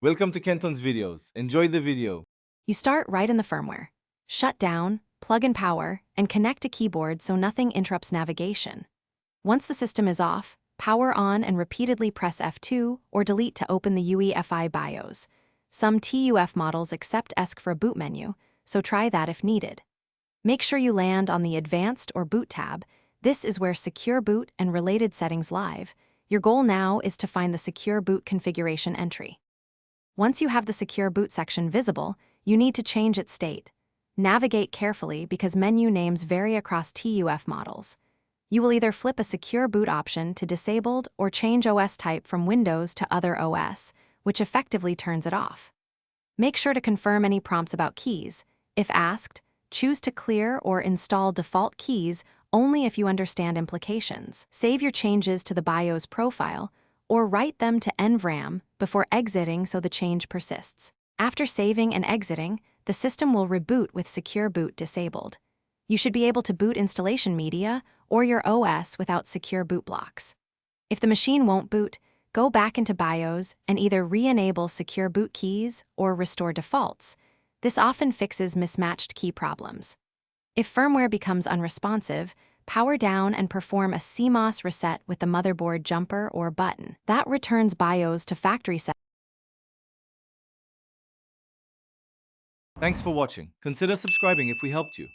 Welcome to Kenton's videos. Enjoy the video. You start right in the firmware. Shut down, plug in power, and connect a keyboard so nothing interrupts navigation. Once the system is off, power on and repeatedly press F2 or delete to open the UEFI BIOS. Some TUF models accept ESC for a boot menu, so try that if needed. Make sure you land on the Advanced or Boot tab. This is where Secure Boot and related settings live. Your goal now is to find the Secure Boot configuration entry. Once you have the Secure Boot section visible, you need to change its state. Navigate carefully because menu names vary across TUF models. You will either flip a Secure Boot option to Disabled or change OS type from Windows to Other OS, which effectively turns it off. Make sure to confirm any prompts about keys. If asked, choose to clear or install default keys only if you understand implications. Save your changes to the BIOS profile or write them to NVRAM before exiting so the change persists. After saving and exiting, the system will reboot with Secure Boot disabled. You should be able to boot installation media or your OS without Secure Boot blocks. If the machine won't boot, go back into BIOS and either re-enable Secure Boot keys or restore defaults. This often fixes mismatched key problems. If firmware becomes unresponsive, power down and perform a CMOS reset with the motherboard jumper or button. That returns BIOS to factory settings. Thanks for watching. Consider subscribing if we helped you.